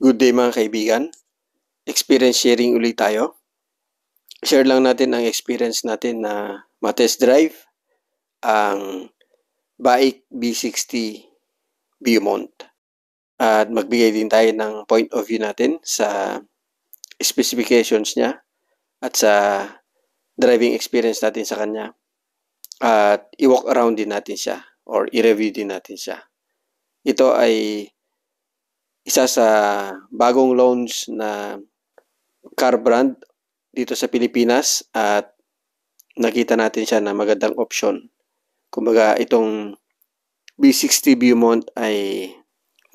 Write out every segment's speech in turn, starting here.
Good day mga kaibigan. Experience sharing ulit tayo. Share lang natin ang experience natin na ma-test drive ang BAIC B60 Beaumont. At magbigay din tayo ng point of view natin sa specifications niya at sa driving experience natin sa kanya. At i-walk around din natin siya or i-review din natin siya. Ito ay isa sa bagong launch na car brand dito sa Pilipinas at nakita natin siya na magandang option. Kumbaga itong B60 Beaumont ay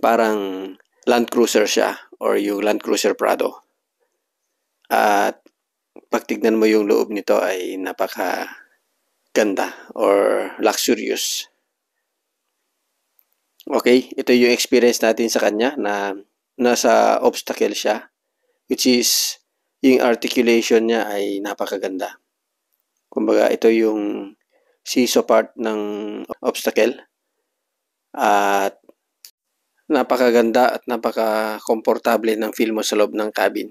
parang Land Cruiser siya or yung Land Cruiser Prado. At pag tignan mo yung loob nito ay napaka ganda or luxurious. Okay, ito yung experience natin sa kanya na nasa obstacle siya, which is yung articulation niya ay napakaganda. Kumbaga ito yung seesaw part ng obstacle at napakaganda at napaka-komportable ng feel mo sa loob ng cabin.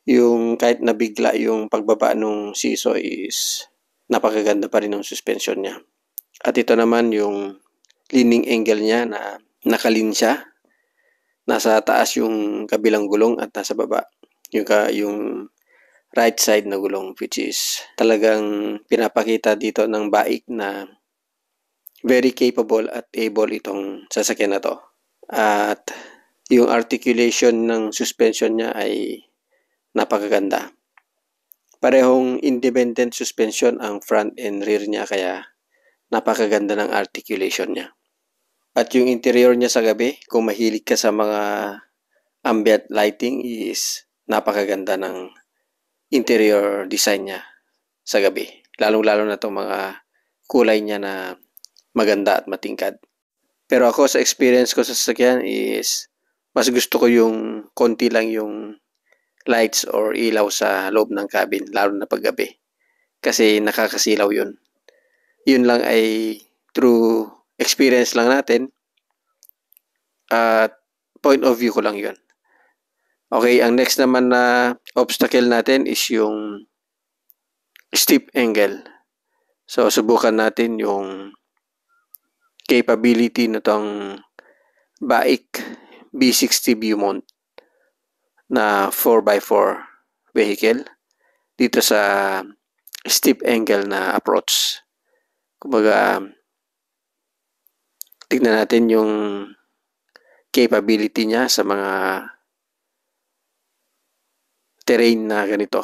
Yung kahit nabigla yung pagbaba ng seesaw is napakaganda pa rin ng suspension niya. At ito naman yung leaning angle niya na nakalin siya. Nasa taas yung kabilang gulong at nasa baba yung right side na gulong, which is talagang pinapakita dito ng BAIC na very capable at able itong sasakyan na to. At yung articulation ng suspension niya ay napakaganda. Parehong independent suspension ang front and rear niya kaya napakaganda ng articulation niya. At yung interior niya sa gabi, kung mahilig ka sa mga ambient lighting, is napakaganda ng interior design niya sa gabi. Lalong-lalo na itong mga kulay niya na maganda at matingkad. Pero ako sa experience ko sa sasakyan is mas gusto ko yung konti lang yung lights or ilaw sa loob ng cabin, lalo na pag gabi. Kasi nakakasilaw yun. Yun lang ay through experience lang natin at point of view ko lang yun. Okay, ang next naman na obstacle natin is yung steep angle. So, subukan natin yung capability na tong BAIC B60 Beaumont na 4x4 vehicle dito sa steep angle na approach. Kumbaga, tignan natin yung capability niya sa mga terrain na ganito.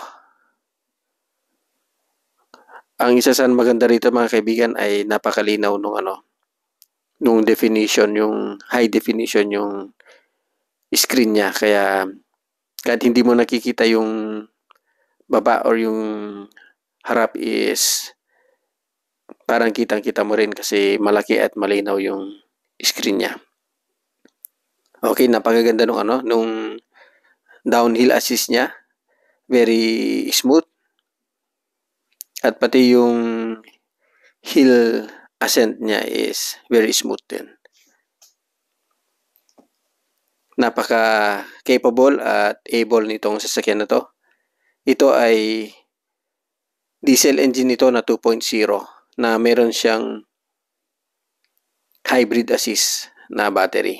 Ang isa sa maganda rito mga kaibigan ay napakalinaw nung definition, yung high definition yung screen niya. Kaya kahit hindi mo nakikita yung baba or yung harap is parang kitang-kita mo rin kasi malaki at malinaw yung screen niya. Okay, napakaganda nung downhill assist niya. Very smooth. At pati yung hill ascent niya is very smooth din. Napaka-capable at able nitong sasakyan na to. Ito ay diesel engine nito na 2.0 na meron siyang hybrid assist na battery,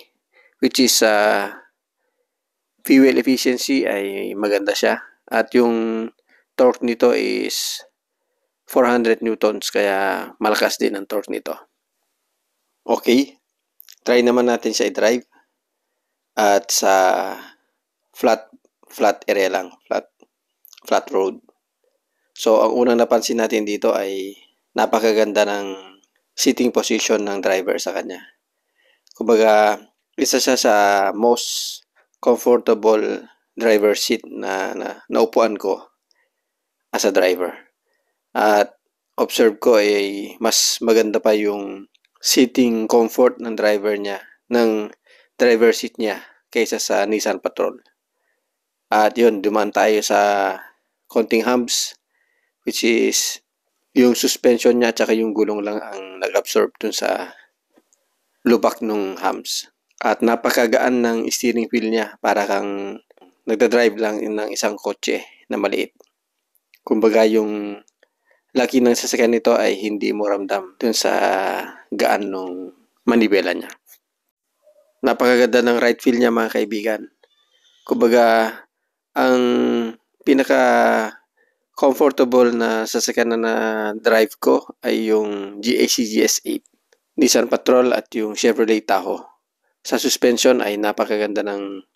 which is fuel efficiency ay maganda siya. At yung torque nito is 400 newtons kaya malakas din ang torque nito. Okay, try naman natin siya i-drive at sa flat area lang, flat road. So ang unang napansin natin dito ay napakaganda ng sitting position ng driver sa kanya. Kumbaga, isa siya sa most comfortable driver seat na naupuan ko as a driver. At observe ko ay mas maganda pa yung sitting comfort ng driver seat niya kaysa sa Nissan Patrol. At yun, dumaan tayo sa konting humps, which is yung suspension niya at saka yung gulong lang ang nag-absorb dun sa lubak ng humps. At napakagaan ng steering wheel niya, para kang nagdadrive lang ng isang kotse na maliit. Kumbaga yung laki ng sasakyan nito ay hindi mo ramdam dun sa gaan nung manibela niya. Napakaganda ng right feel niya mga kaibigan. Kumbaga ang pinaka comfortable na sasakyan na drive ko ay yung GAC GS8, Nissan Patrol at yung Chevrolet Tahoe. Sa suspension ay napakaganda ng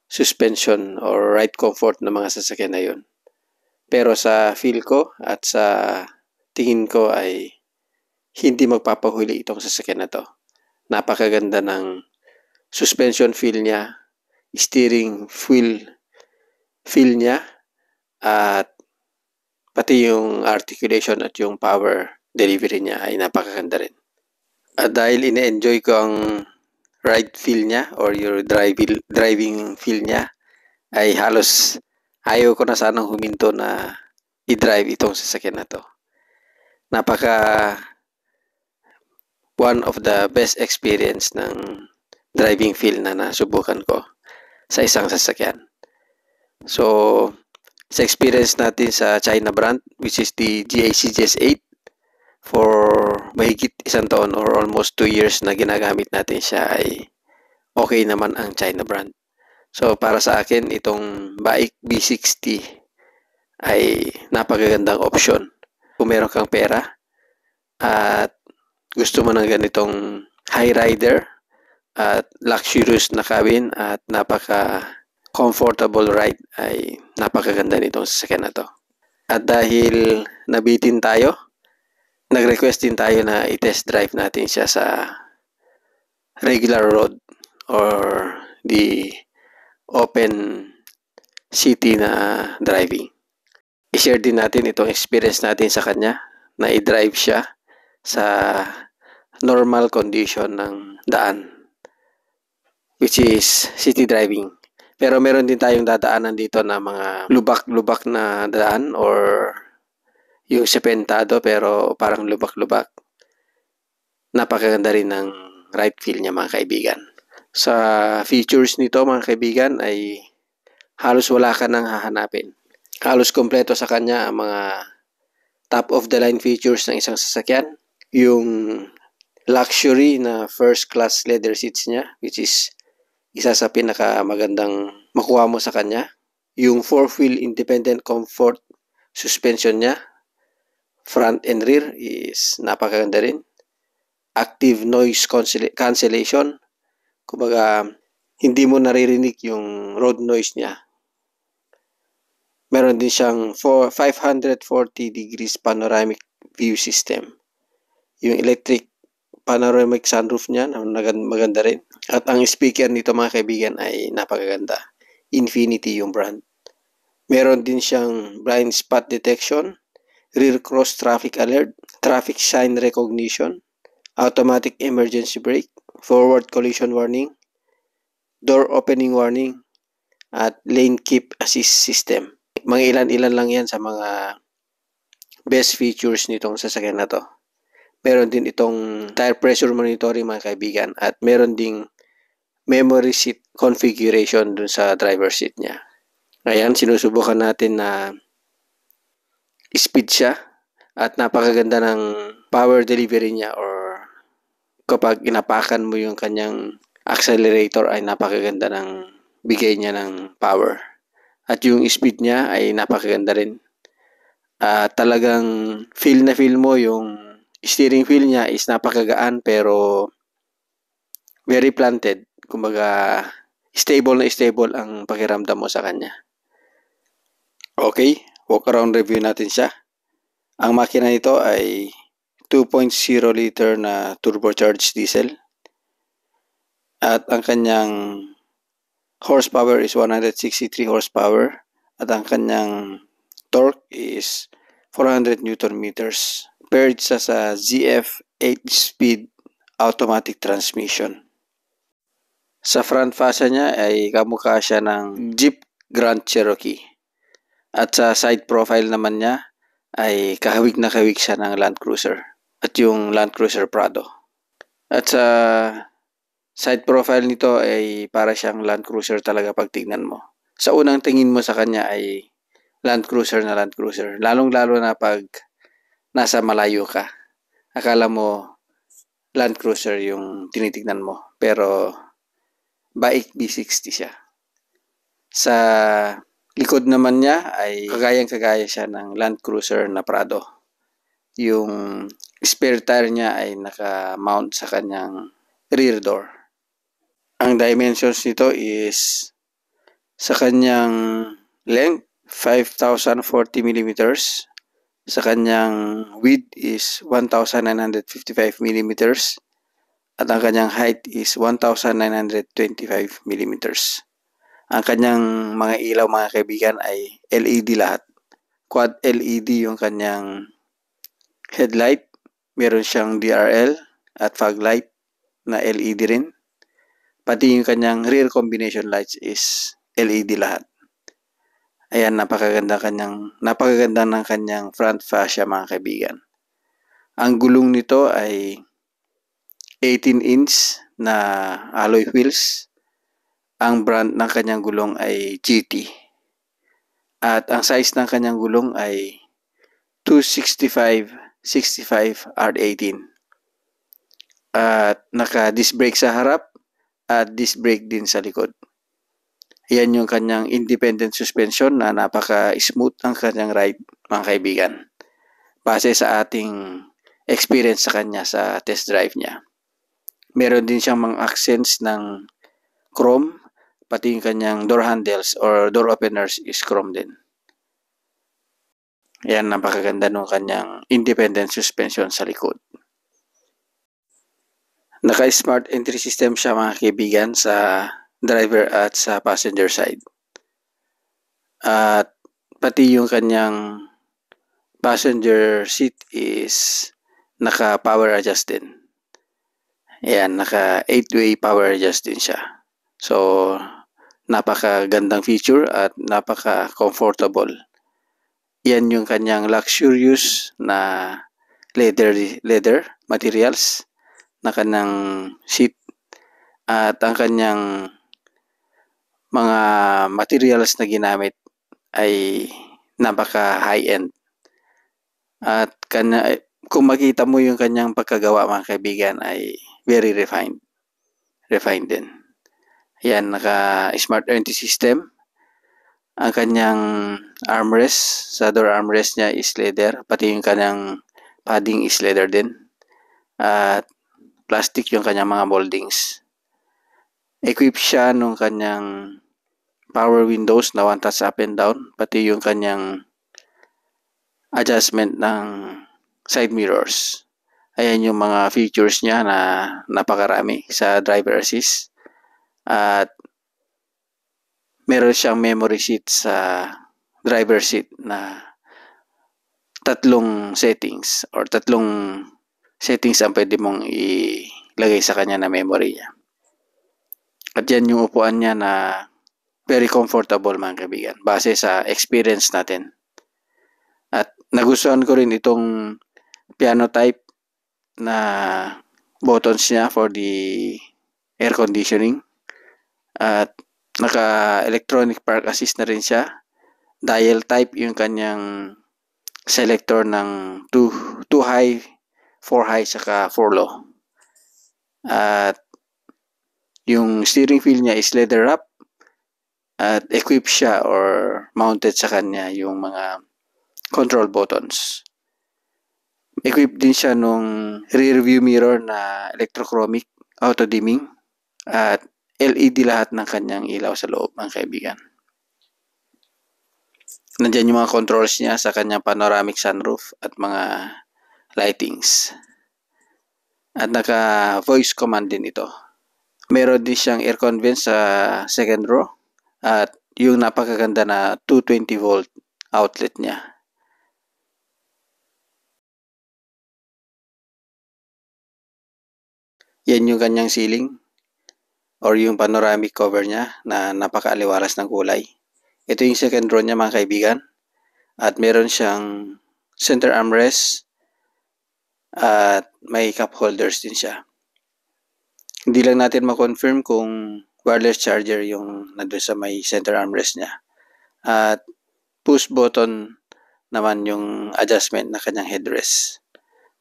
suspension or ride comfort ng mga sasakyan na yun. Pero sa feel ko at sa tingin ko ay hindi magpapahuli itong sasakyan na to. Napakaganda ng suspension feel niya, steering wheel feel niya, at pati yung articulation at yung power delivery niya ay napakaganda rin. At dahil ine-enjoy ko ang ride feel niya or your driving feel niya, ay halos ayaw ko na sanang huminto na i-drive itong sasakyan na to. Napaka one of the best experience ng driving feel na nasubukan ko sa isang sasakyan. So, sa experience natin sa China brand, which is the GAC GS8, for mahigit isang taon or almost 2 years na ginagamit natin siya, ay okay naman ang China brand. So, para sa akin, itong Baik B60 ay napakagandang option. Kung meron kang pera at gusto mo ng ganitong high rider at luxurious na cabin at napaka-comfortable ride, ay napakaganda nitong sasakyan na to. At dahil nabitin tayo, nag-request din tayo na i-test drive natin siya sa regular road or the open city na driving. I-share din natin itong experience natin sa kanya na i-drive siya sa normal condition ng daan, which is city driving. Pero meron din tayong dadaanan dito na mga lubak-lubak na daan or yung sementado pero parang lubak-lubak. Napakaganda rin ng ride feel niya mga kaibigan. Sa features nito mga kaibigan ay halos wala ka nang hahanapin. Halos kompleto sa kanya ang mga top of the line features ng isang sasakyan. Yung luxury na first class leather seats niya, which is isa sa pinakamagandang makuha mo sa kanya. Yung 4-wheel independent comfort suspension niya, front and rear, is napakaganda rin. Active noise cancellation. Kumbaga, hindi mo naririnig yung road noise niya. Meron din siyang 540 degrees panoramic view system. Yung electric panoramic sunroof niya, maganda rin. At ang speaker nito mga kaibigan ay napakaganda. Infinity yung brand. Meron din siyang blind spot detection, rear cross traffic alert, traffic sign recognition, automatic emergency brake, forward collision warning, door opening warning, at lane keep assist system. Mga ilan-ilan lang yan sa mga best features nitong sasakyan na to. Meron din itong tire pressure monitoring mga kaibigan, at meron ding memory seat configuration dun sa driver seat niya. Ayan, sinusubukan natin na speed siya at napakaganda ng power delivery niya, or kapag inapakan mo yung kanyang accelerator ay napakaganda ng bigay niya ng power. At yung speed niya ay napakaganda rin. Talagang feel na feel mo yung steering wheel niya is napakagaan pero very planted. Kumbaga, stable na stable ang pakiramdam mo sa kanya. Okay, walk around review natin siya. Ang makina nito ay 2.0 liter na turbocharged diesel. At ang kanyang horsepower is 163 horsepower. At ang kanyang torque is 400 Newton meters. Paired sa ZF 8-speed automatic transmission. Sa front fascia niya ay kamukha siya ng Jeep Grand Cherokee. At sa side profile naman niya ay kahawig na kahawig siya ng Land Cruiser at yung Land Cruiser Prado. At sa Side profile nito ay para siyang Land Cruiser talaga pag tignan mo. Sa unang tingin mo sa kanya ay Land Cruiser na Land Cruiser. Lalong-lalo na pag nasa malayo ka. Akala mo Land Cruiser yung tinitignan mo. Pero Baik B60 siya. Sa likod naman niya ay kagayang-kagaya siya ng Land Cruiser na Prado. Yung spare tire niya ay naka-mount sa kanyang rear door. Ang dimensions nito is sa kanyang length 5,040 millimeters. Sa kanyang width is 1,955 millimeters. At ang kanyang height is 1,925 millimeters. Ang kanyang mga ilaw mga kaibigan ay LED lahat. Quad LED yung kanyang headlight. Meron siyang DRL at fog light na LED rin. Pati yung kanyang rear combination lights is LED lahat. Ayan, napakaganda ng kanyang front fascia mga kaibigan. Ang gulong nito ay 18-inch na alloy wheels. Ang brand ng kanyang gulong ay GT. At ang size ng kanyang gulong ay 265/65 R18. At naka-disc brake sa harap at disc brake din sa likod. Yan yung kanyang independent suspension na napaka-smooth ang kanyang ride mga kaibigan. Base sa ating experience sa kanya sa test drive niya. Meron din siyang mga accents ng chrome, pati yung kanyang door handles or door openers is chrome din. Yan, napakaganda ng kanyang independent suspension sa likod. Naka-smart entry system siya mga kaibigan sa driver at sa passenger side. At pati yung kanyang passenger seat is naka-power adjust din. Ayan, naka 8-way power adjust din siya. So, napakagandang feature at napaka-comfortable. Yan yung kanyang luxurious na leather materials na kanyang seat at ang kanyang mga materials na ginamit ay napaka high-end. At kung makita mo yung kanyang pagkagawa mga kaibigan ay very refined. Refined din. Yan, naka-smart entry system. Ang kanyang armrest, sa door armrest niya is leather. Pati yung kanyang padding is leather din. At plastic yung kanyang mga moldings. Equipped siya nung kanyang power windows na one touch up and down. Pati yung kanyang adjustment ng side mirrors. Ayan yung mga features niya na napakarami sa driver assist. At meron siyang memory seat sa driver seat na tatlong settings ang pwede mong ilagay sa kanya na memory niya. At yan yung upuan niya na very comfortable mga kaibigan base sa experience natin. At nagustuhan ko rin itong piano type na buttons niya for the air conditioning. At naka-electronic park assist na rin siya. Dial type yung kanyang selector ng 2 high, 4 high, saka 4 low. At yung steering wheel niya is leather wrap at equipped siya or mounted sa kanya yung mga control buttons. Equipped din siya nung rear view mirror na electrochromic auto dimming at LED lahat ng kanyang ilaw sa loob mga kaibigan. Nandiyan yung mga controls niya sa kanyang panoramic sunroof at mga lightings. At naka voice command din ito. Meron din siyang aircon vent sa second row at yung napakaganda na 220 volt outlet niya. Yan yung kanyang ceiling or yung panoramic cover niya na napakaaliwalas ng kulay. Ito yung second row niya mga kaibigan. At meron siyang center armrest at may cup holders din siya. Hindi lang natin ma-confirm kung wireless charger yung nandun sa may center armrest niya. At push button naman yung adjustment na kanyang headrest.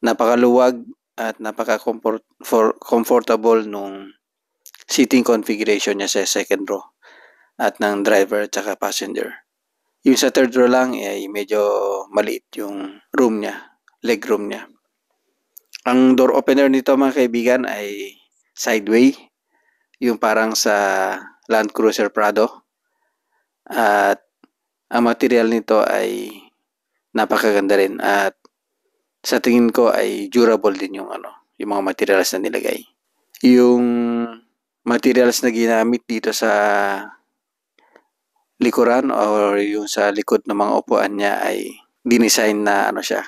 Napakaluwag at napaka-comfortable nung seating configuration niya sa second row at ng driver at saka passenger. Yung sa third row lang ay medyo maliit yung room niya, leg room niya. Ang door opener nito mga kaibigan ay sideway, yung parang sa Land Cruiser Prado. At ang material nito ay napakaganda rin at sa tingin ko ay durable din yung yung mga materials na nilagay. Yung materials na ginamit dito sa likuran or yung sa likod ng mga upuan niya ay dinesign na siya,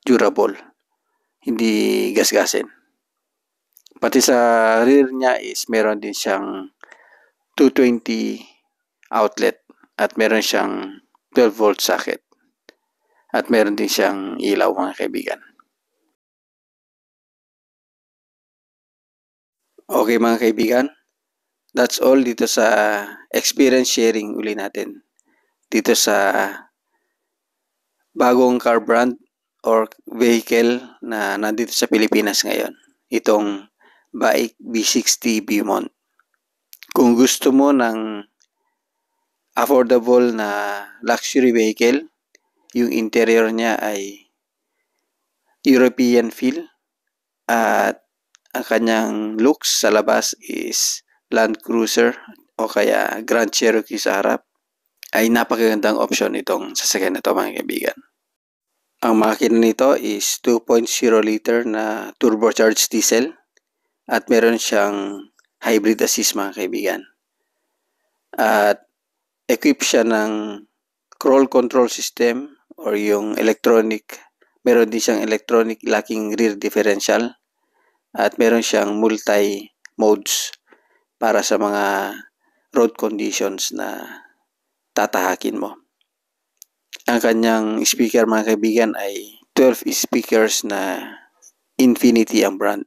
durable. Hindi gasgasin. Pati sa rear niya is meron din siyang 220 outlet at meron siyang 12 volt socket. At meron din siyang ilaw mga kaibigan. Okay mga kaibigan, that's all dito sa experience sharing uli natin. Dito sa bagong car brand or vehicle na nandito sa Pilipinas ngayon. Itong BAIC V60 Beaumont. Kung gusto mo ng affordable na luxury vehicle, yung interior niya ay European feel at ang kanyang looks sa labas is Land Cruiser o kaya Grand Cherokee sa harap, ay napakagandang option itong sasakyan na ito mga kaibigan. Ang makina nito is 2.0 liter na turbocharged diesel at meron siyang hybrid assist mga kaibigan. At equipped siya ng crawl control system or yung electronic, meron din siyang electronic locking rear differential at meron siyang multi modes para sa mga road conditions na tatahakin mo. Ang kanyang speaker mga kaibigan ay 12 speakers na Infinity ang brand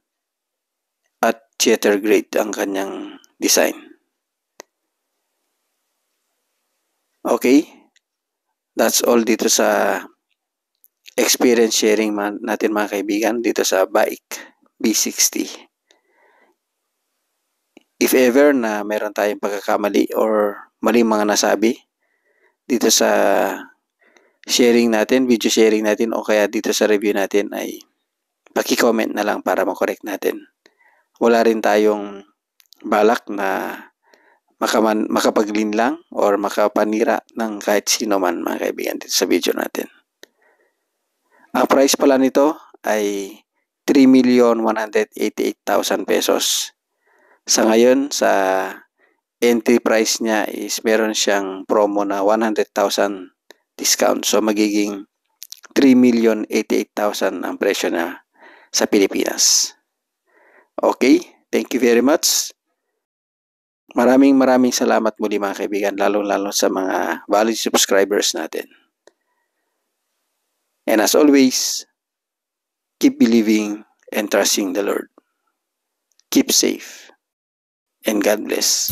at theater grade ang kanyang design. Okay, that's all dito sa experience sharing natin mga kaibigan dito sa BAIC V60. If ever na meron tayong pagkakamali or maling mga nasabi dito sa sharing natin, video sharing natin o kaya dito sa review natin ay paki-comment na lang para makorek natin. Wala rin tayong balak na makapaglinlang or makapanira ng kahit sino man mga kaibigan dito sa video natin. Ang price pala nito ay 3,188,000 pesos. Sa ngayon, sa entry price niya is meron siyang promo na 100,000 discount. So magiging 3,088,000 ang presyo na sa Pilipinas. Okay, thank you very much. Maraming salamat muli mga kaibigan, lalo sa mga valued subscribers natin. And as always, keep believing and trusting the Lord. Keep safe and God bless.